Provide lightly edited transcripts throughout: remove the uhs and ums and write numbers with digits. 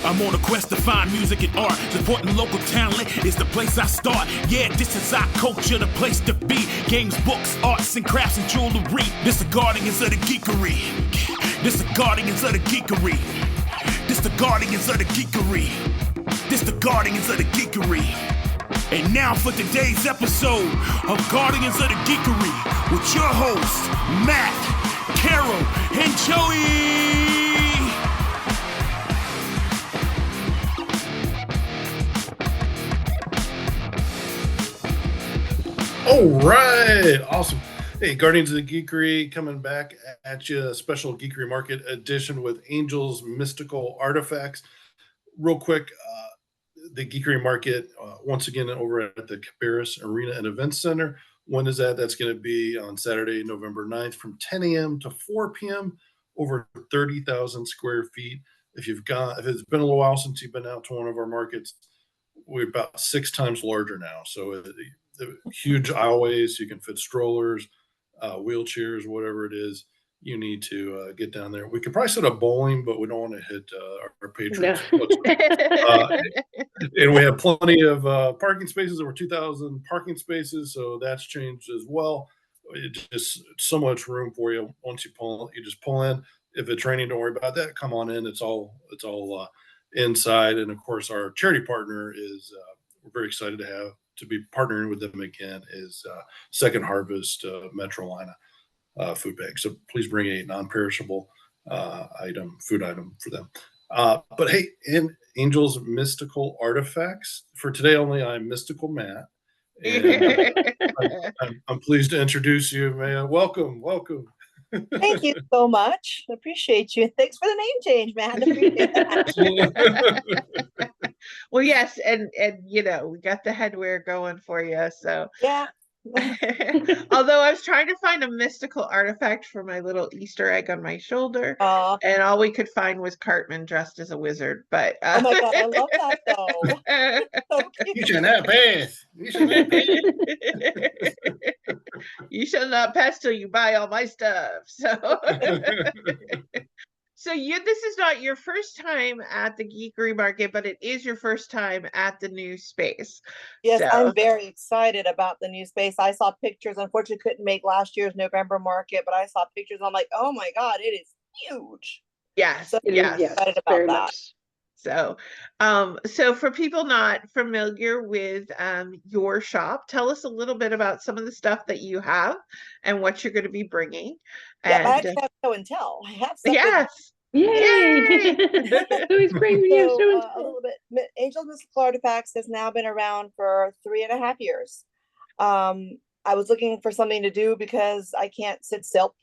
I'm on a quest to find music and art. Supporting local talent is the place I start. Yeah, this is our culture, the place to be. Games, books, arts and crafts and jewelry. This the guardians of the geekery. This the guardians of the geekery. This the guardians of the geekery. This the guardians of the geekery. And now for today's episode of Guardians of the Geekery with your hosts, Matt, Carol, and Joey. All right, awesome. Hey, Guardians of the Geekery coming back at you, a special Geekery Market edition with Angels Mystical Artifacts. Real quick, the Geekery Market, once again, over at the Cabarrus Arena and Events Center. When is that? That's going to be on Saturday, November 9th from 10 a.m. to 4 p.m., over 30,000 square feet. If it's been a little while since you've been out to one of our markets, we're about 6 times larger now. So the huge aisleways, you can fit strollers, wheelchairs, whatever it is you need to get down there. We could probably set up bowling, but we don't want to hit our patrons. No. And we have plenty of parking spaces, over 2,000 parking spaces, so that's changed as well. It's just so much room for you. Once you just pull in. If it's raining, don't worry about that. Come on in. It's all inside. And of course, our charity partner is we're very excited to be partnering with them again is Second Harvest Metrolina food bag. So please bring a non-perishable food item for them. But hey, in Angels Mystical Artifacts, for today only, I'm Mystical Matt. And I'm pleased to introduce you, man. Welcome. Thank you so much. Appreciate you. Thanks for the name change, Matt. Appreciate that. Well, yes, and we got the headwear going for you. So yeah. Although I was trying to find a mystical artifact for my little Easter egg on my shoulder, and all we could find was Cartman dressed as a wizard. But oh my god, I love that though. So you should not pass. You shall not pass till you buy all my stuff. So. So this is not your first time at the Geekery Market, but it is your first time at the new space. Yes, so. I'm very excited about the new space. I saw pictures. Unfortunately, couldn't make last year's November market, but I saw pictures. I'm like, oh my god, it is huge. Yes, so yes, excited about very that. Much. So for people not familiar with your shop, tell us a little bit about some of the stuff that you have and what you're going to be bringing. Yeah, I actually have show and tell. I have something. Yes. Yay! Always bring you show and tell. A little bit. Angels Mystical Artifacts has now been around for 3.5 years. I was looking for something to do because I can't sit still.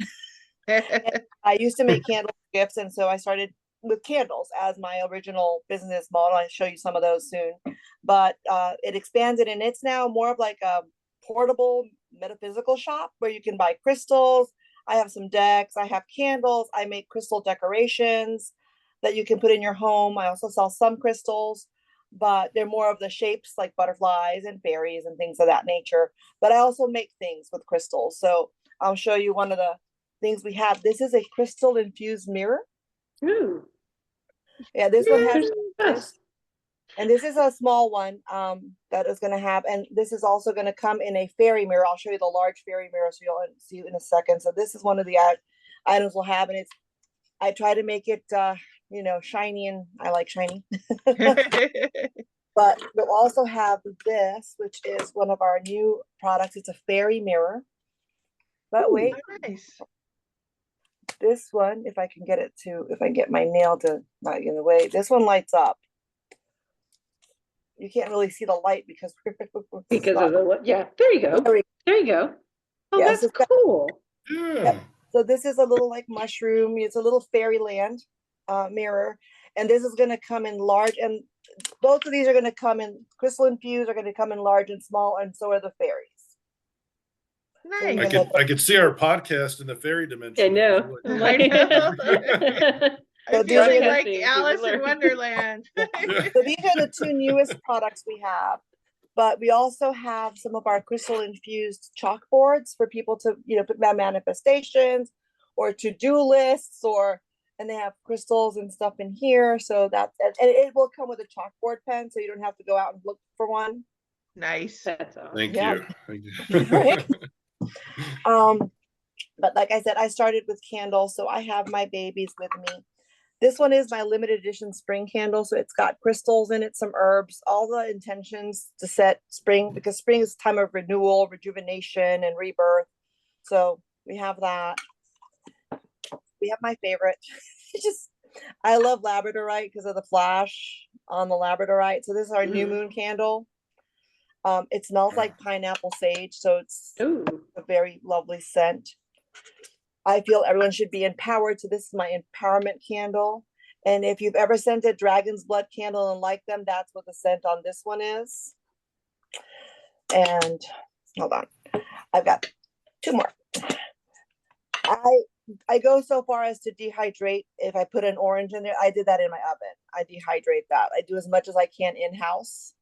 I used to make candle gifts, and so I started with candles as my original business model. I'll show you some of those soon, but it expanded, and it's now more of like a portable metaphysical shop where you can buy crystals. I have some decks, I have candles, I make crystal decorations that you can put in your home. I also sell some crystals, but they're more of the shapes like butterflies and fairies and things of that nature. But I also make things with crystals. So I'll show you one of the things we have. This is a crystal infused mirror. Ooh. Yeah, this one has this. And this is a small one that is going to have, and this is also going to come in a fairy mirror. I'll show you the large fairy mirror, so you'll see it in a second. So this is one of the items we'll have, and I try to make it, shiny, and I like shiny. But we'll also have this, which is one of our new products. It's a fairy mirror. But wait, nice. This one, if I can get my nail to not get in the way, this one lights up. You can't really see the light because of the yeah. There you go. There you go. Oh, yeah, that's cool. Yeah. So this is a little like mushroom. It's a little fairyland mirror, and this is going to come in large. And both of these are going to come in crystal infused. Are going to come in large and small, and so are the fairies. Nice. I could see our podcast in the fairy dimension. I know. I feel like Alice in Wonderland. So these are the 2 newest products we have, but we also have some of our crystal infused chalkboards for people to, put manifestations or to-do lists or and they have crystals and stuff in here. So that's, and it will come with a chalkboard pen, so you don't have to go out and look for one. Nice. That's awesome. Thank Yeah. you. Thank you. Right. But like I said, I started with candles, so I have my babies with me. This one is my limited edition spring candle. So it's got crystals in it, some herbs, all the intentions to set spring, because spring is time of renewal, rejuvenation, and rebirth. So we have that. We have my favorite. I love labradorite because of the flash on the labradorite. So this is our new moon candle. It smells like pineapple sage, so it's Ooh. a very lovely scent. I feel everyone should be empowered. So this is my empowerment candle. And if you've ever scented dragon's blood candle and liked them, that's what the scent on this one is. And hold on, I've got two more. I go so far as to dehydrate. If I put an orange in there, I did that in my oven. I dehydrate that. I do as much as I can in-house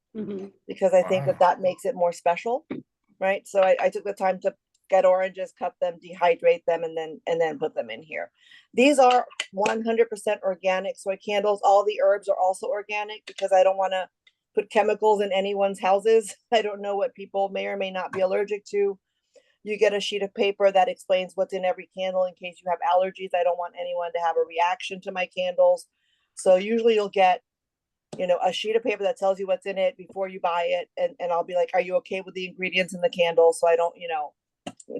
because I think that makes it more special, right? So I took the time to get oranges, cut them, dehydrate them, and then put them in here. These are 100% organic soy candles. All the herbs are also organic because I don't want to put chemicals in anyone's houses. I don't know what people may or may not be allergic to. You get a sheet of paper that explains what's in every candle in case you have allergies. I don't want anyone to have a reaction to my candles. So usually you'll get, a sheet of paper that tells you what's in it before you buy it. And I'll be like, are you okay with the ingredients in the candle? So I don't,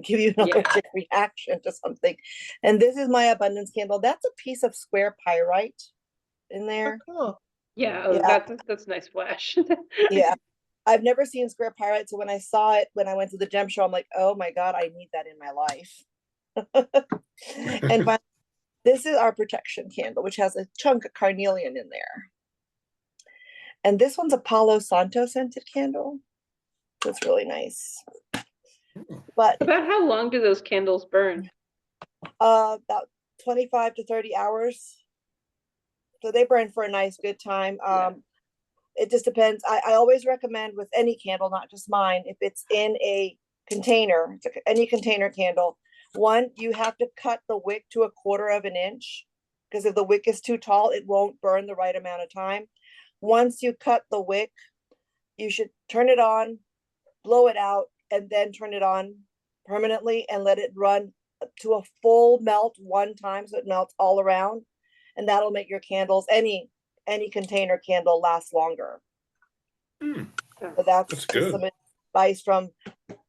give you an allergic reaction to something. And this is my abundance candle. That's a piece of square pyrite in there. Oh, cool. Yeah, that's nice flash. Yeah. I've never seen square pyrite. So when I saw it, when I went to the gem show, I'm like, oh my God, I need that in my life. And finally, this is our protection candle, which has a chunk of carnelian in there. And this one's a Palo Santo scented candle. It's really nice. But about how long do those candles burn? About 25 to 30 hours. So they burn for a nice good time. It just depends. I always recommend with any candle, not just mine, if it's in a container, any container candle, one, you have to cut the wick to 1/4 of an inch, because if the wick is too tall, it won't burn the right amount of time. Once you cut the wick, you should turn it on, blow it out, and then turn it on permanently and let it run to a full melt one time, so it melts all around. And that'll make your candles, any container candle, last longer. So that's good. Some advice from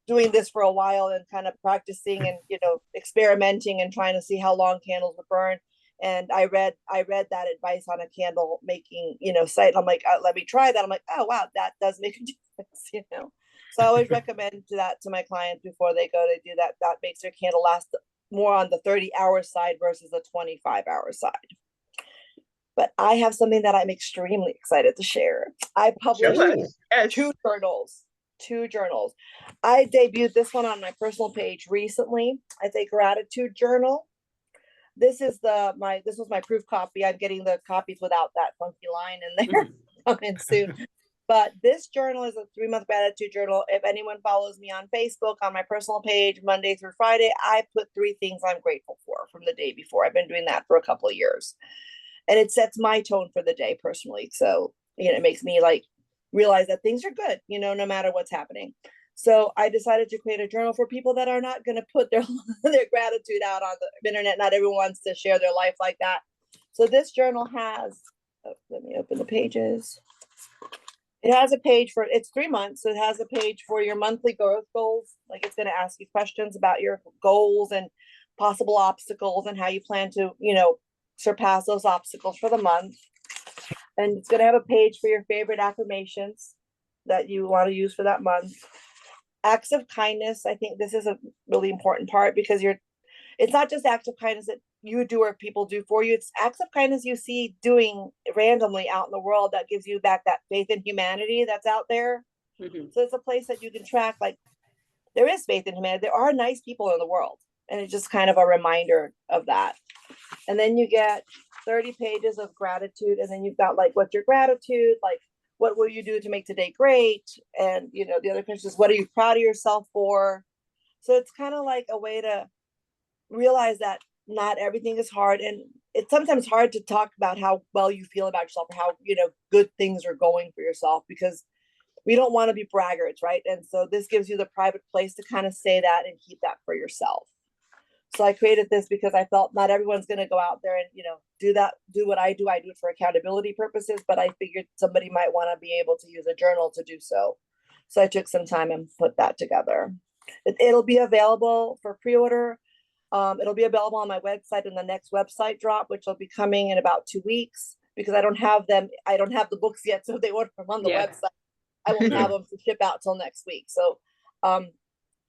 doing this for a while and kind of practicing and experimenting and trying to see how long candles would burn. And I read that advice on a candle making site. I'm like, let me try that. I'm like, oh wow, that does make a difference. So I always recommend that to my clients before they go to do that. That makes their candle last more on the 30-hour side versus the 25-hour side. But I have something that I'm extremely excited to share. I published two journals. I debuted this one on my personal page recently. It's a gratitude journal. This is this was my proof copy. I'm getting the copies without that funky line in there coming soon. But this journal is a 3-month gratitude journal. If anyone follows me on Facebook, on my personal page, Monday through Friday, I put 3 things I'm grateful for from the day before. I've been doing that for a couple of years. And it sets my tone for the day personally. So, it makes me realize that things are good, no matter what's happening. So I decided to create a journal for people that are not going to put their gratitude out on the internet. Not everyone wants to share their life like that. So this journal has, let me open the pages. It has a page for, it's 3 months. So it has a page for your monthly growth goals. It's going to ask you questions about your goals and possible obstacles and how you plan to, surpass those obstacles for the month. And it's going to have a page for your favorite affirmations that you want to use for that month. Acts of kindness. I think this is a really important part because it's not just acts of kindness that you do or people do for you. It's acts of kindness you see doing randomly out in the world that gives you back that faith in humanity that's out there. So it's a place that you can track, there is faith in humanity. There are nice people in the world. And it's just kind of a reminder of that. And then you get 30 pages of gratitude. And then you've got what's your gratitude? What will you do to make today great? And, the other question is, what are you proud of yourself for? So it's kind of like a way to realize that not everything is hard, and it's sometimes hard to talk about how well you feel about yourself or how, good things are going for yourself, because we don't want to be braggarts, right? And so this gives you the private place to kind of say that and keep that for yourself. So I created this because I felt not everyone's going to go out there and, do what I do. I do it for accountability purposes, but I figured somebody might want to be able to use a journal to do so. So I took some time and put that together. It'll be available for pre-order. It'll be available on my website in the next website drop, which will be coming in about 2 weeks, because I don't have the books yet. So if they order them on the website, I won't have them to ship out till next week. So,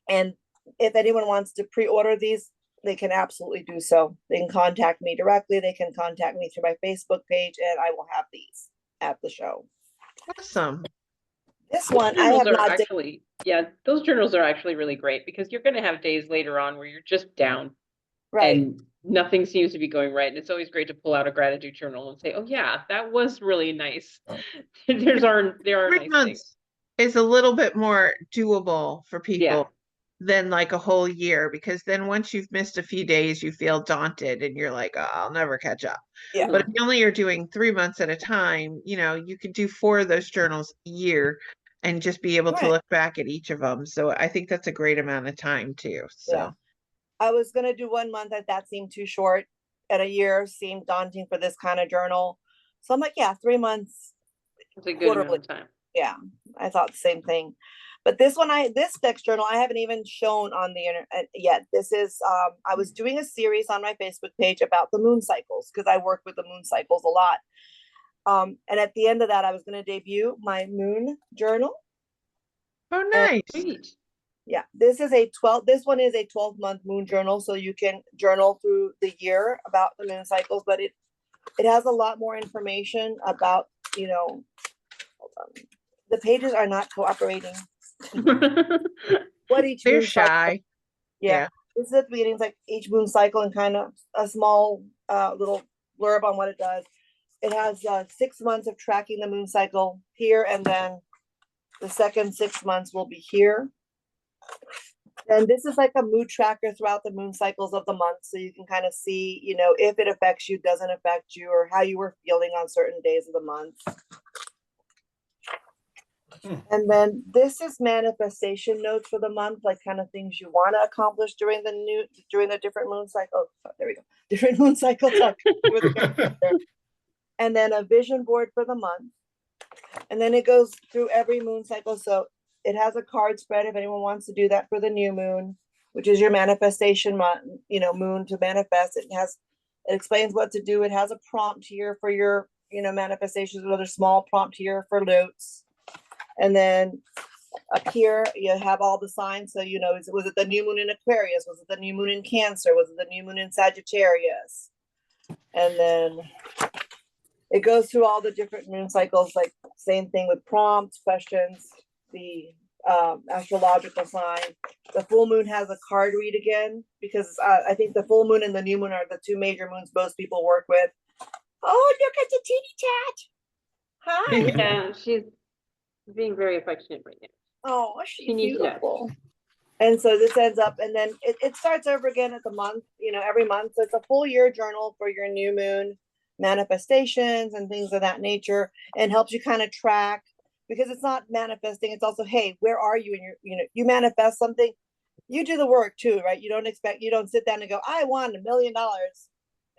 and if anyone wants to pre-order these, they can absolutely do so. They can contact me directly. They can contact me through my Facebook page, and I will have these at the show. Awesome. This one, I have not actually, those journals are actually really great, because you're going to have days later on where you're just down, right, and nothing seems to be going right. And it's always great to pull out a gratitude journal and say, oh yeah, that was really nice. there are 3 nice months things. is a little bit more doable for people. Yeah. Than like a whole year, because then once you've missed a few days, you feel daunted and you're like, oh, I'll never catch up. Yeah. But if you only are doing 3 months at a time, you could do 4 of those journals a year and just be able to look back at each of them. So I think that's a great amount of time too. So yeah. I was going to do 1 month, that seemed too short, and a year seemed daunting for this kind of journal. So I'm like, 3 months. It's a good amount of time. Yeah, I thought the same thing. But this next journal, I haven't even shown on the internet yet. This is, I was doing a series on my Facebook page about the moon cycles, because I work with the moon cycles a lot. And at the end of that, I was going to debut my moon journal. Oh, nice. Yeah, this one is a 12-month moon journal. So you can journal through the year about the moon cycles, but it has a lot more information about, hold on. The pages are not cooperating. What each They're moon shy. Cycle, yeah. This is at the beginning, like each moon cycle, and kind of a small little blurb on what it does. It has 6 months of tracking the moon cycle here, and then the second 6 months will be here. And this is like a mood tracker throughout the moon cycles of the month, so you can kind of see, if it affects you, doesn't affect you, or how you were feeling on certain days of the month. And then this is manifestation notes for the month, like kind of things you want to accomplish during the different moon cycle. Oh, there we go. Different moon cycles. And then a vision board for the month. And then it goes through every moon cycle. So it has a card spread if anyone wants to do that for the new moon, which is your manifestation month, moon to manifest. It explains what to do. It has a prompt here for your, manifestations, another small prompt here for notes. And then up here, you have all the signs. So, was it the new moon in Aquarius? Was it the new moon in Cancer? Was it the new moon in Sagittarius? And then it goes through all the different moon cycles, like same thing with prompts, questions, the astrological sign. The full moon has a card read again, because I think the full moon and the new moon are the 2 major moons most people work with. Oh, look at the teeny tat. Hi. Yeah, she's being very affectionate right now. Oh, she's beautiful. And so this ends up, and then it starts over again at the month, every month. So it's a full year journal for your new moon manifestations and things of that nature, and helps you kind of track, because it's not manifesting. It's also, hey, where are you in your, you manifest something, you do the work too, right? You don't sit down and go, I want $1 million.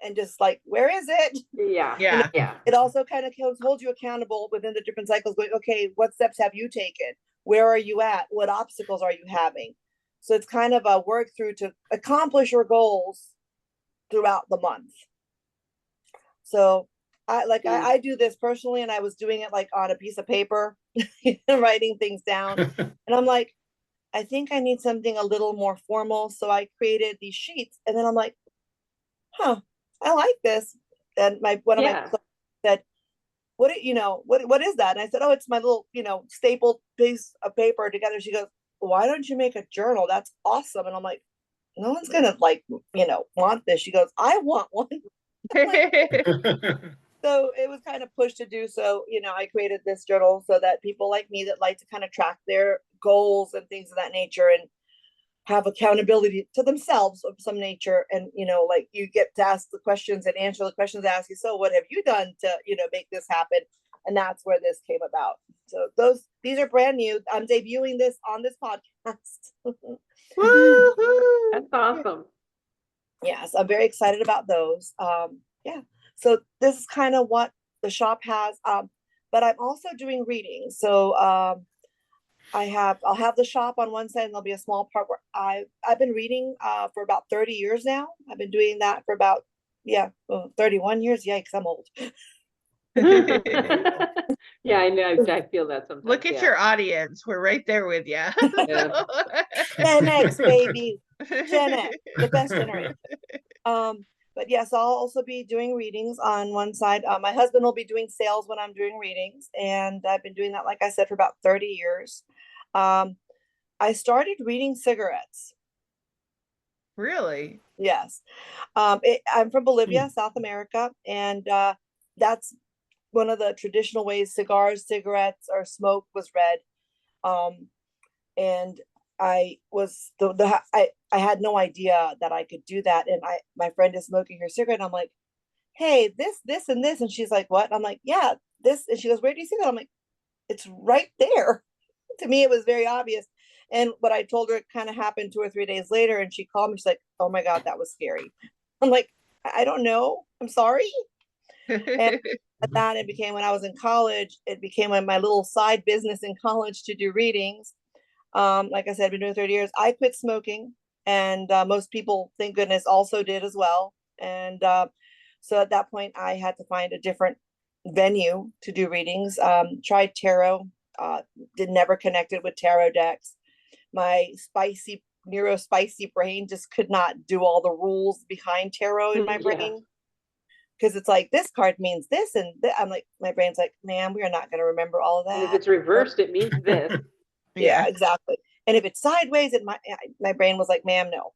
And just like, where is it? Yeah. It also kind of holds you accountable within the different cycles, going, okay, what steps have you taken? Where are you at? What obstacles are you having? So it's kind of a work through to accomplish your goals throughout the month. So I do this personally, and I was doing it like on a piece of paper, writing things down. And I'm like, I think I need something a little more formal. So I created these sheets, and then I'm like, I like this. And one of my said, what is that? And I said, oh, it's my little, stapled piece of paper together. She goes, why don't you make a journal? That's awesome. And I'm like, no one's gonna want this. She goes, I want one. So it was kind of pushed to do so. I created this journal so that people like me that like to kind of track their goals and things of that nature, and have accountability to themselves of some nature. And, like you get to ask the questions and answer the questions they ask you. So what have you done to, make this happen? And that's where this came about. So these are brand new. I'm debuting this on this podcast. Woo-hoo! That's awesome. Yes, I'm very excited about those. Yeah. So this is kind of what the shop has. But I'm also doing readings. So I'll have the shop on one side, and there'll be a small part where I've been reading for about 30 years now. I've been doing that for about 31 years. Yikes, I'm old. Yeah, I know. I feel that sometimes. Look at your audience. We're right there with you. Yeah. Gen X, baby. Gen X, the best generation. But yes, I'll also be doing readings on one side. My husband will be doing sales when I'm doing readings, and I've been doing that, like I said, for about 30 years. I started reading cigarettes. Really? Yes. I'm from Bolivia, South America, and that's one of the traditional ways cigars, cigarettes, or smoke was read. And I was I had no idea that I could do that. And my friend is smoking her cigarette, and I'm like, hey, this, and this. And she's like, what? I'm like, yeah, this. And she goes, where do you see that? I'm like, it's right there. To me, it was very obvious. And what I told her kind of happened 2 or 3 days later, and she called me. She's like, oh my God, that was scary. I'm like, I don't know. I'm sorry. And that it became, when I was in college, it became my little side business in college to do readings. Like I said, I've been doing 30 years. I quit smoking, and most people, thank goodness, also did as well. And so at that point, I had to find a different venue to do readings. Tried tarot, never connected with tarot decks. My spicy brain just could not do all the rules behind tarot in my brain. Because it's like, this card means this, and I'm like, my brain's like, man, we are not going to remember all of that. And if it's reversed, it means this. Yeah, exactly. And if it's sideways, my brain was like, ma'am, no.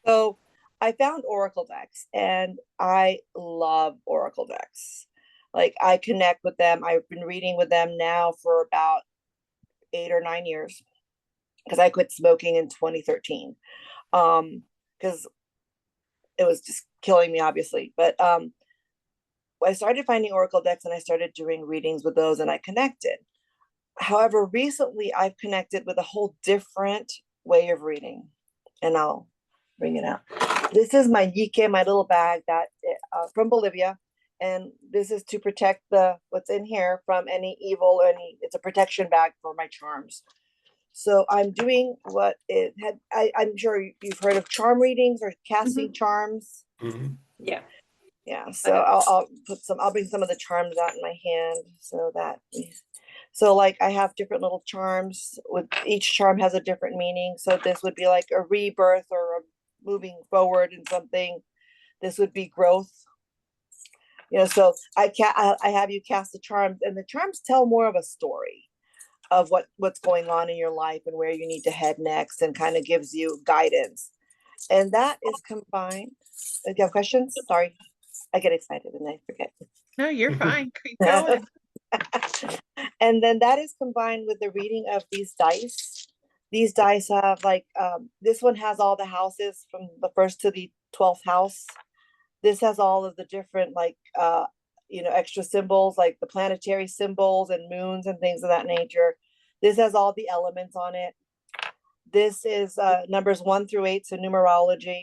So I found Oracle decks, and I love Oracle decks. Like, I connect with them. I've been reading with them now for about 8 or 9 years, because I quit smoking in 2013. Because it was just killing me, obviously. But I started finding Oracle decks, and I started doing readings with those, and I connected. However, recently I've connected with a whole different way of reading, and I'll bring it out. This is my Geekery, my little bag that from Bolivia, and this is to protect what's in here from any evil. It's a protection bag for my charms. So I'm doing what it had. I'm sure you've heard of charm readings or casting charms. Mm-hmm. Yeah. Yeah. So I'll bring some of the charms out in my hand, so like I have different little charms. With each charm has a different meaning. So this would be like a rebirth or a moving forward in something. This would be growth. So I have you cast the charms, and the charms tell more of a story of what's going on in your life and where you need to head next, and kind of gives you guidance. And that is combined. Do you have questions? Sorry, I get excited and I forget. No, you're fine. Keep going. And then that is combined with the reading of these dice. These dice have this one has all the houses from the 1st to the 12th house. This has all of the different extra symbols, like the planetary symbols and moons and things of that nature. This has all the elements on it. This is numbers 1 through 8, so numerology.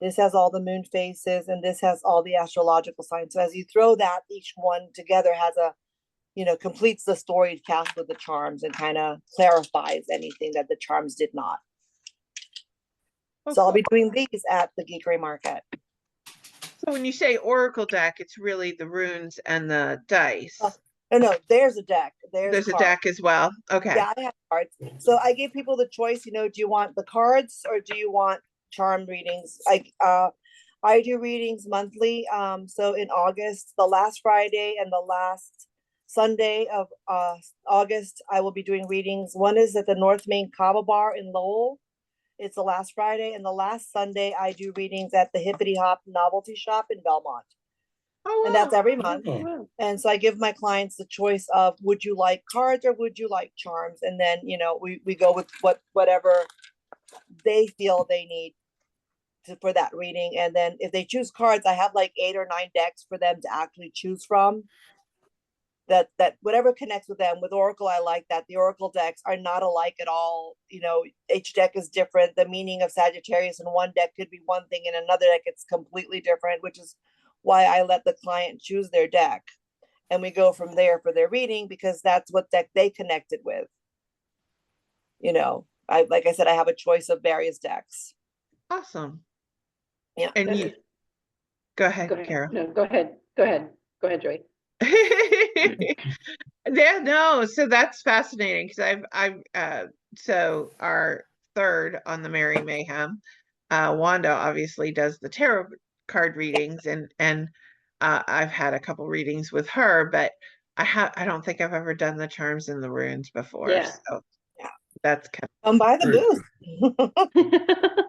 This has all the moon phases, and this has all the astrological signs. So as you throw that, each one together has completes the story cast with the charms, and kind of clarifies anything that the charms did not. So I'll be doing these at the Geekery Market. So when you say Oracle deck, it's really the runes and the dice. No, there's a deck. There's a deck as well. Okay. Yeah, I have cards. So I give people the choice, do you want the cards or do you want charm readings? I do readings monthly. So in August, the last Friday and the last Sunday of August, I will be doing readings. One is at the North Main Kava Bar in Lowell. It's the last Friday, and the last Sunday I do readings at the Hippity Hop Novelty Shop in Belmont. Oh, and that's wow. every month. Oh, Wow. And so I give my clients the choice of, would you like cards or would you like charms? And then, we go with whatever they feel they need for that reading. And then if they choose cards, I have like 8 or 9 decks for them to actually choose from. That whatever connects with them. With Oracle, I like that the Oracle decks are not alike at all. Each deck is different. The meaning of Sagittarius in one deck could be one thing, in another deck it's completely different, which is why I let the client choose their deck, and we go from there for their reading, because that's what deck they connected with. Like I said, I have a choice of various decks. Awesome. Yeah. And That you is- go Go ahead, ahead. Carol. No, go ahead. Go ahead. Go ahead, Joy. Yeah, no, so that's fascinating because so our third on the Merry Mayhem, Wanda obviously does the tarot card readings, and I've had a couple readings with her, but I don't think I've ever done the charms and the runes before. Yeah. So Yeah. that's kind Come by the Very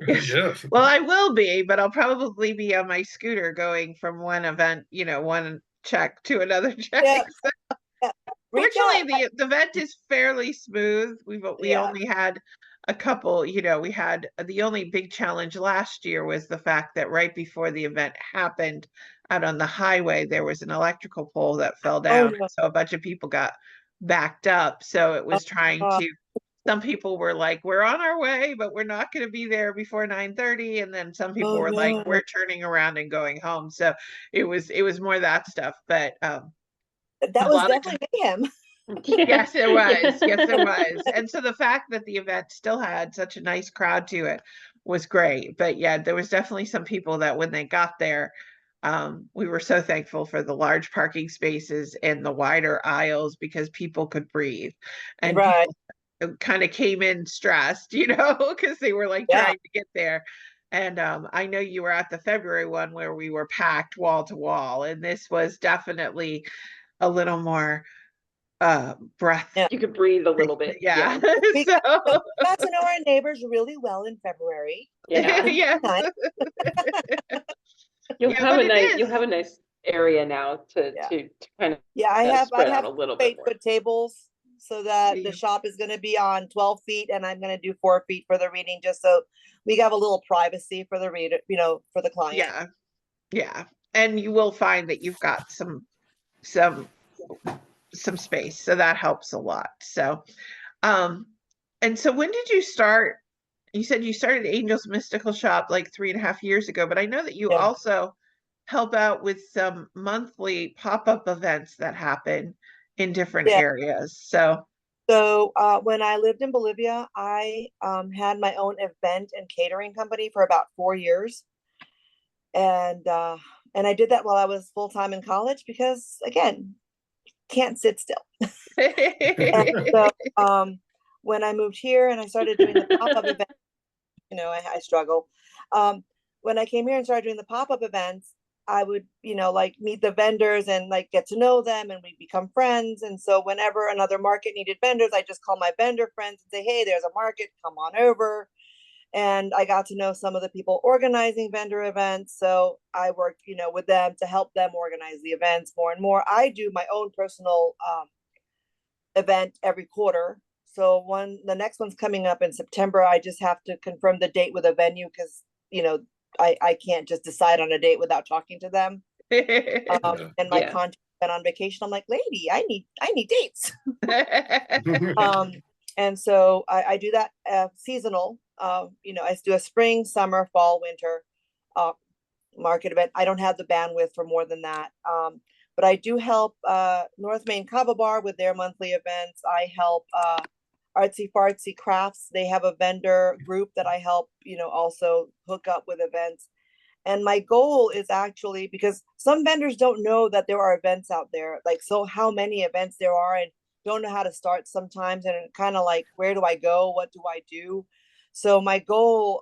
booth. yes. well, I will be, but I'll probably be on my scooter going from one event, one check to another check. Yeah. Yeah. Reach out. Fortunately, the event is fairly smooth. We Yeah. only had a couple, we had the only big challenge last year was the fact that right before the event happened out on the highway, there was an electrical pole that fell down. no. And so a bunch of people got backed up. So it was trying Uh, to, some people were like, we're on our way, but we're not going to be there before 9:30. And then some people were like, no. we're turning around and going home. So it was more that stuff. But That a was lot of definitely mayhem. yes, it was. Yes, it was. And so the fact that the event still had such a nice crowd to it was great. But yeah, there was definitely some people that when they got there, we were so thankful for the large parking spaces and the wider aisles because people could breathe. And Right. people kind of came in stressed, because they were like Yeah. trying to get there. And I know you were at the February one where we were packed wall to wall, and this was definitely a little more breath. Yeah. You could breathe a little bit. Yeah. We So got to know our neighbors really well in February. Yeah. yes. Nice. You'll Yeah, have but a it nice is. you'll have a nice area now to Yeah. to kind of Yeah, I spread out have a little bit more. 8-foot tables so that Yeah. the shop is going to be on 12 feet, and I'm going to do 4 feet for the reading, just so we have a little privacy for the reader, for the client. Yeah. Yeah. And you will find that you've got some space. So that helps a lot. So and so when did you start? You said you started Angel's Mystical Shop like 3.5 years ago, but I know that you Yeah. also help out with some monthly pop-up events that happen in different Yeah. areas. So So when I lived in Bolivia, I had my own event and catering company for about 4 years. And I did that while I was full-time in college because, again, can't sit still. And so when I moved here and I started doing the pop-up event, I struggle. When I came here and started doing the pop-up events, I would, like meet the vendors and like get to know them, and we become friends. And so whenever another market needed vendors, I just call my vendor friends and say, hey, there's a market, come on over. And I got to know some of the people organizing vendor events. So I worked, with them to help them organize the events more and more. I do my own personal event every quarter. So the next one's coming up in September. I just have to confirm the date with a venue because, I can't just decide on a date without talking to them. And my Yeah. contact went on vacation. I'm like, lady, I need dates. And so I do that seasonal. I do a spring, summer, fall, winter market event. I don't have the bandwidth for more than that. But I do help North Main Kava Bar with their monthly events. I help Artsy Fartsy Crafts. They have a vendor group that I help, also hook up with events. And my goal is actually, because some vendors don't know that there are events out there, like, so how many events there are, and don't know how to start sometimes, and kind of like, where do I go? What do I do? So my goal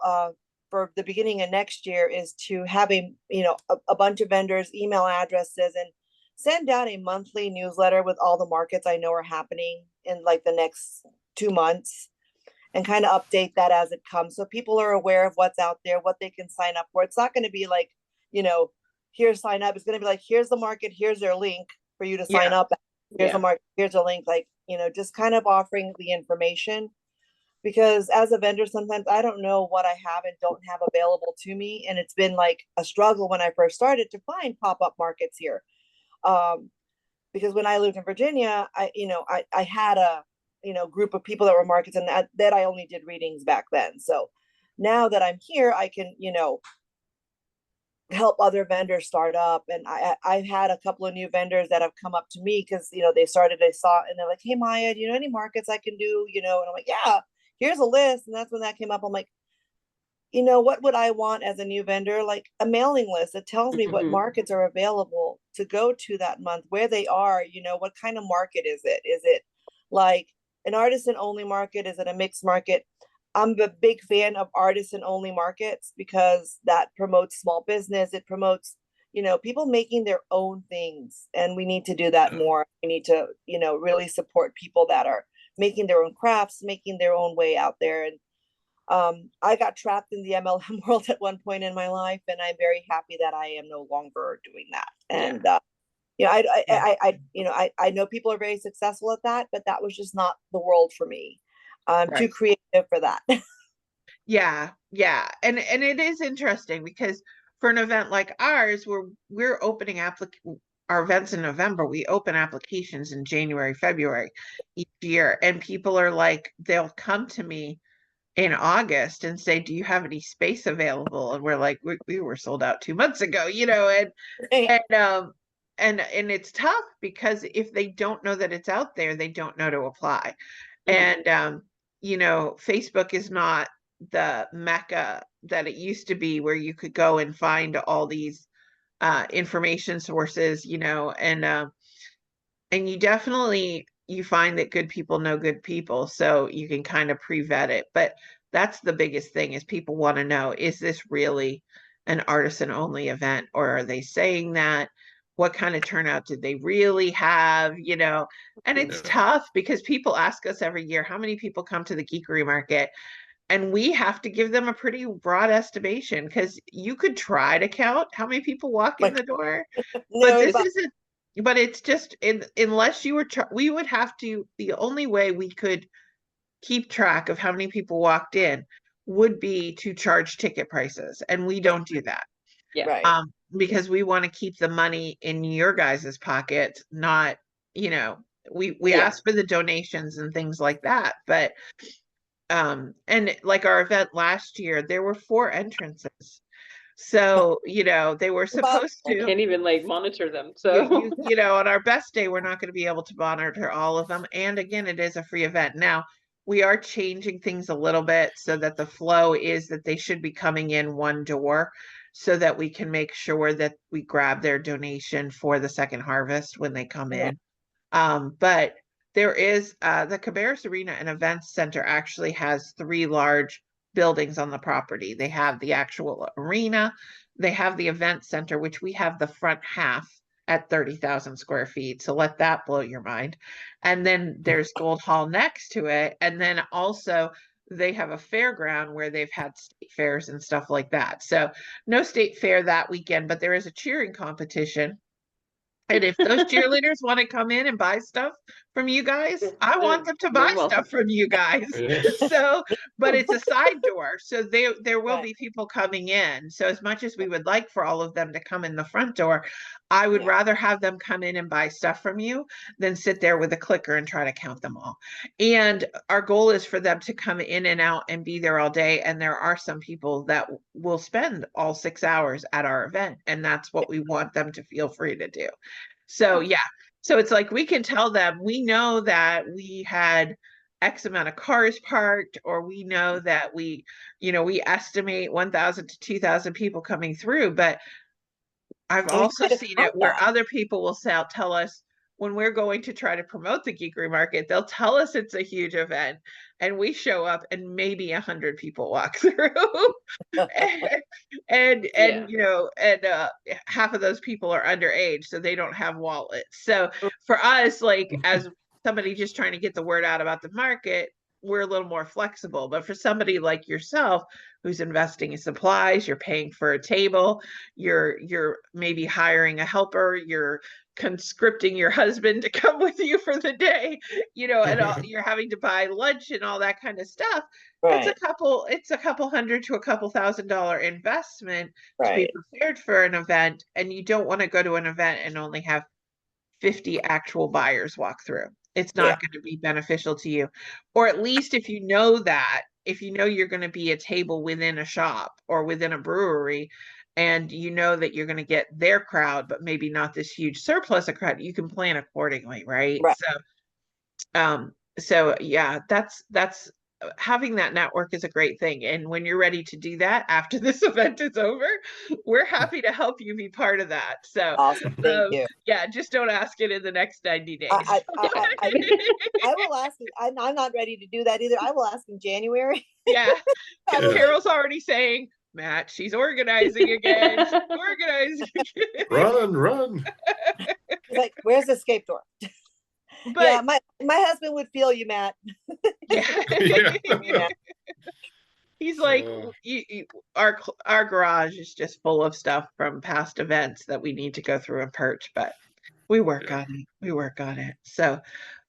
for the beginning of next year is to have a bunch of vendors, email addresses, and send out a monthly newsletter with all the markets I know are happening in like the next 2 months, and kind of update that as it comes, so people are aware of what's out there, what they can sign up for. It's not going to be like, here, sign up. It's going to be like, here's the market, here's their link for you to sign up. Here's Yeah. a market, here's a link, like, just kind of offering the information. Because as a vendor, sometimes I don't know what I have and don't have available to me. And it's been like a struggle when I first started to find pop-up markets here. Because when I lived in Virginia, I had a, group of people that were markets, and that I only did readings back then. So now that I'm here, I can, help other vendors start up. And I've had a couple of new vendors that have come up to me because, they saw, and they're like, hey, Maya, do you know any markets I can do? And I'm like, yeah, here's a list. And that's when that came up. I'm like, what would I want as a new vendor? Like a mailing list that tells me what markets are available to go to that month, where they are, what kind of market is it? Is it like an artisan only market? Is it a mixed market? I'm a big fan of artisan only markets because that promotes small business. It promotes, people making their own things. And we need to do that more. We need to, really support people that are making their own crafts, making their own way out there. And I got trapped in the MLM world at one point in my life, and I'm very happy that I am no longer doing that. And I know people are very successful at that, but that was just not the world for me. I'm too creative for that. Yeah. And it is interesting because for an event like ours, we're opening our events in November, we open applications in January, February each year. And people are like, they'll come to me in August and say, do you have any space available? And we're like, we were sold out 2 months ago, and it's tough because if they don't know that it's out there, they don't know to apply. And Facebook is not the mecca that it used to be, where you could go and find all these information sources, and you find that good people know good people, so you can kind of pre-vet it. But that's the biggest thing, is people want to know, is this really an artisan only event, or are they saying that? What kind of turnout did they really have? And it's tough because people ask us every year, how many people come to the Geekery market? And we have to give them a pretty broad estimation, because you could try to count how many people walk in the door, but this isn't. But it's just, unless you were, we would have to, the only way we could keep track of how many people walked in would be to charge ticket prices. And we don't do that. Yeah. Right. Because we want to keep the money in your guys' pocket, not, we ask for the donations and things like that. But, and like our event last year, there were 4 entrances. So, they were supposed to. I can't even monitor them. So, on our best day, we're not going to be able to monitor all of them. And again, it is a free event. Now, we are changing things a little bit so that the flow is that they should be coming in one door, so that we can make sure that we grab their donation for the second harvest when they come in. But there is the Cabarrus Arena and Events Center actually has 3 large buildings on the property. They have the actual arena, they have the event center, which we have the front half at 30,000 square feet. So let that blow your mind. And then there's Gold Hall next to it. And then also they have a fairground where they've had state fairs and stuff like that. So no state fair that weekend, but there is a cheering competition. And if those cheerleaders want to come in and buy stuff from you guys, I want them to buy stuff from you guys. So, but it's a side door. So there will be people coming in. So as much as we would like for all of them to come in the front door, I would rather have them come in and buy stuff from you than sit there with a clicker and try to count them all. And our goal is for them to come in and out and be there all day. And there are some people that will spend all 6 hours at our event. And that's what we want them to feel free to do. So so it's like, we can tell them, we know that we had X amount of cars parked, or we know that we estimate 1,000 to 2,000 people coming through. But I've also seen it where other people will tell us, when we're going to try to promote the Geekery market, they'll tell us it's a huge event, and we show up and maybe 100 people walk through. and half of those people are underage, so they don't have wallets. So for us, as somebody just trying to get the word out about the market, we're a little more flexible. But for somebody like yourself who's investing in supplies, you're paying for a table, you're maybe hiring a helper, you're conscripting your husband to come with you for the day, and you're having to buy lunch and all that kind of stuff. It's Right. a couple hundred to a couple $1,000 investment to be Right. prepared for an event, and you don't want to go to an event and only have 50 actual buyers walk through. It's Yeah. not going to be beneficial to you. Or at least if you know that, if you know you're going to be a table within a shop or within a brewery, and you know that you're going to get their crowd, but maybe not this huge surplus of crowd, you can plan accordingly, right? Right. So yeah, that's having that network is a great thing. And when you're ready to do that after this event is over, we're happy to help you be part of that. So Awesome. Thank you. yeah, just don't ask it in the next 90 days. I will ask you. I'm not ready to do that either. I will ask in January. Yeah, because Yeah. Carol's already saying, Matt, she's organizing again. She's organizing again. Run. He's like, where's the escape door? But Yeah, my husband would feel you, Matt. yeah. Yeah. He's like, our garage is just full of stuff from past events that we need to go through and purge, but we work on it. We work on it. So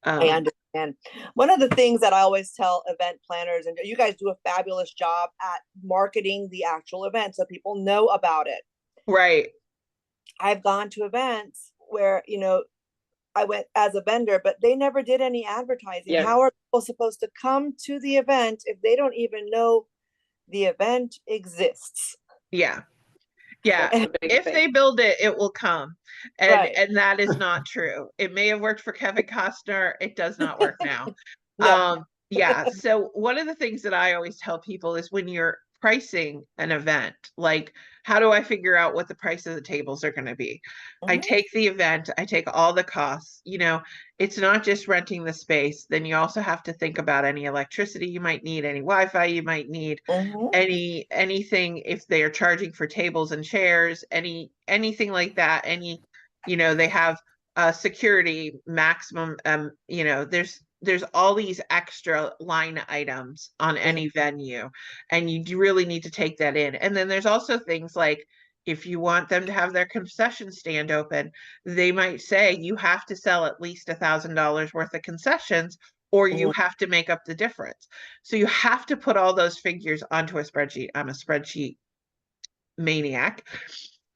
I understand. One of the things that I always tell event planners, and you guys do a fabulous job at marketing the actual event so people know about it. right. I've gone to events where, I went as a vendor, but they never did any advertising. Yeah. How are people supposed to come to the event if they don't even know the event exists? Yeah. Yeah. That's the big If thing. they build it, it will come. And Right. and that is not true. It may have worked for Kevin Costner. It does not work now. No. Yeah. So one of the things that I always tell people is when you're pricing an event, like, how do I figure out what the price of the tables are going to be? I Mhm. take the event, I take all the costs, it's not just renting the space. Then you also have to think about any electricity you might need, any Wi-Fi you might need, Mhm. anything if they are charging for tables and chairs, anything like that, they have security maximum, there's all these extra line items on any venue, and you do really need to take that in. And then there's also things like, if you want them to have their concession stand open, they might say you have to sell at least $1,000 worth of concessions, or you Mhm. have to make up the difference. So you have to put all those figures onto a spreadsheet. I'm a spreadsheet maniac.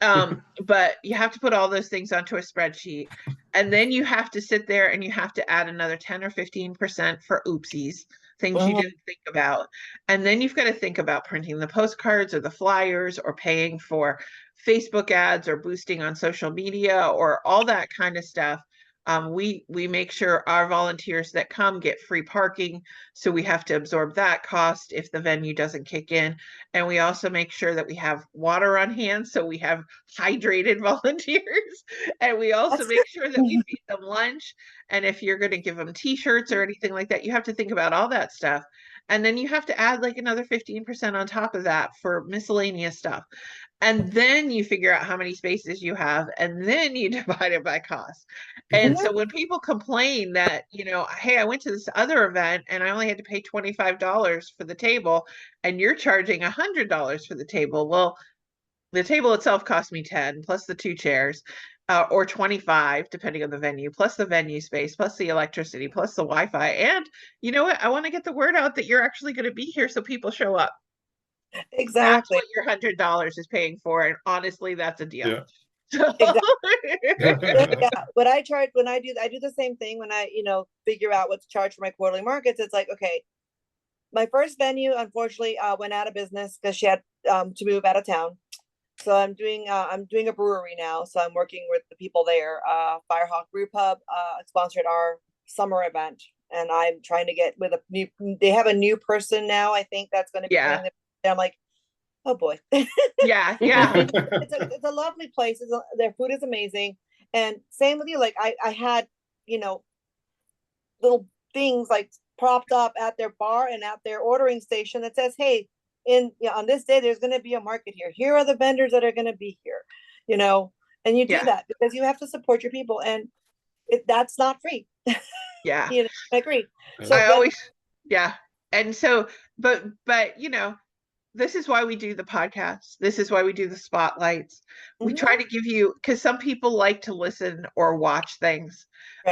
But you have to put all those things onto a spreadsheet, and then you have to sit there and you have to add another 10 or 15% for oopsies, things you Mhm. didn't think about. And then you've got to think about printing the postcards or the flyers or paying for Facebook ads or boosting on social media or all that kind of stuff. We make sure our volunteers that come get free parking, so we have to absorb that cost if the venue doesn't kick in. And we also make sure that we have water on hand, so we have hydrated volunteers. And we also That's make sure that we feed them lunch. And if you're going to give them t-shirts or anything like that, you have to think about all that stuff. And then you have to add like another 15% on top of that for miscellaneous stuff. And then you figure out how many spaces you have, and then you divide it by cost. And so when people complain that, hey, I went to this other event and I only had to pay $25 for the table, and you're charging $100 for the table. Well, the table itself cost me 10 plus the 2 chairs, or 25, depending on the venue, plus the venue space, plus the electricity, plus the Wi-Fi. And you know what? I want to get the word out that you're actually going to be here so people show up. That's exactly. what your $100 is paying for. And honestly, that's a deal. Yeah. Yeah. What I charge when I do the same thing when I, figure out what to charge for my quarterly markets. It's like, okay, my first venue unfortunately went out of business because she had to move out of town. So I'm doing a brewery now. So I'm working with the people there. Firehawk Brew Pub sponsored our summer event, and I'm trying to get with they have a new person now, I think, that's going to be doing the, I'm like, oh boy. Yeah. It's a lovely place. Their food is amazing. And same with you, like I had, little things like propped up at their bar and at their ordering station that says, hey, on this day there's going to be a market here. Here are the vendors that are going to be here, and you do that because you have to support your people, and that's not free. Yeah. I agree. So And so, but this is why we do the podcast. This is why we do the spotlights. We Mhm. try to give you, because some people like to listen or watch things.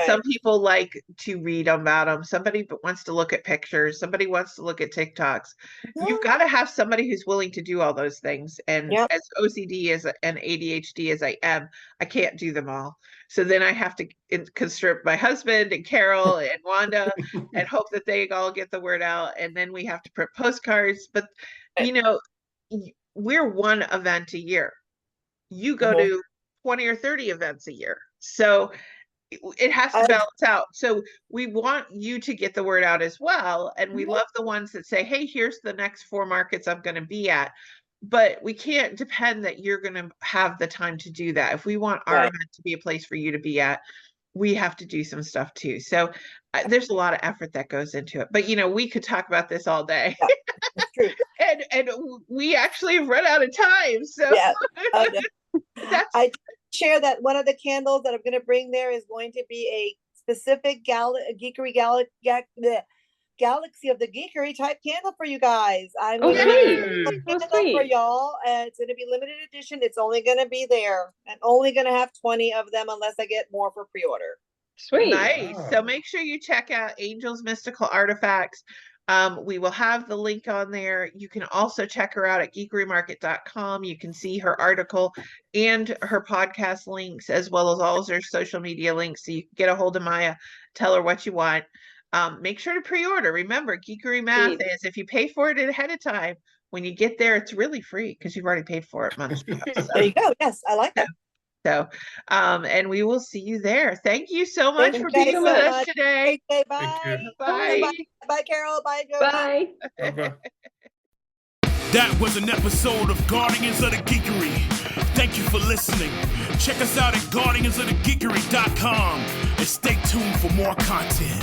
Some Right. people like to read about them. Somebody wants to look at pictures. Somebody wants to look at TikToks. You've Mhm. got to have somebody who's willing to do all those things. And Yep. as OCD and ADHD as I am, I can't do them all. So then I have to constrict my husband and Carol and Wanda and hope that they all get the word out. And then we have to print postcards. But we're one event a year. You go Mhm. to 20 or 30 events a year. So it has to I- balance out. So we want you to get the word out as well. And we Mhm. love the ones that say, hey, here's the next 4 markets I'm going to be at. But we can't depend that you're going to have the time to do that. If we want our Right. event to be a place for you to be at, we have to do some stuff too. So there's a lot of effort that goes into it. But we could talk about this all day. Yeah, it's true. and we actually have run out of time. So Yeah. that's I share that one of the candles that I'm going to bring there is going to be a specific Geekery Galaxy of the Geekery type candle for you guys. I'm Oh, going to sweet. make a Oh, candle for sweet. y'all, and it's going to be limited edition. It's only going to be there, and only going to have 20 of them unless I get more for pre-order. Sweet. nice. Wow. So make sure you check out Angel's Mystical Artifacts. We will have the link on there. You can also check her out at geekerymarket.com. You can see her article and her podcast links, as well as all of her social media links. So you can get a hold of Maya, tell her what you want. Make sure to pre-order. Remember, Geekery math Indeed. is if you pay for it ahead of time, when you get there, it's really free because you've already paid for it months ago. There you go. Yes, I like that. So, and we will see you there. Thank you so much Thank for you guys being so with us much. today. Okay, Thank bye. you. Bye. Bye, Carol. Bye, Joey. Bye. Bye-bye. That was an episode of Guardians of the Geekery. Thank you for listening. Check us out at guardiansofthegeekery.com and stay tuned for more content.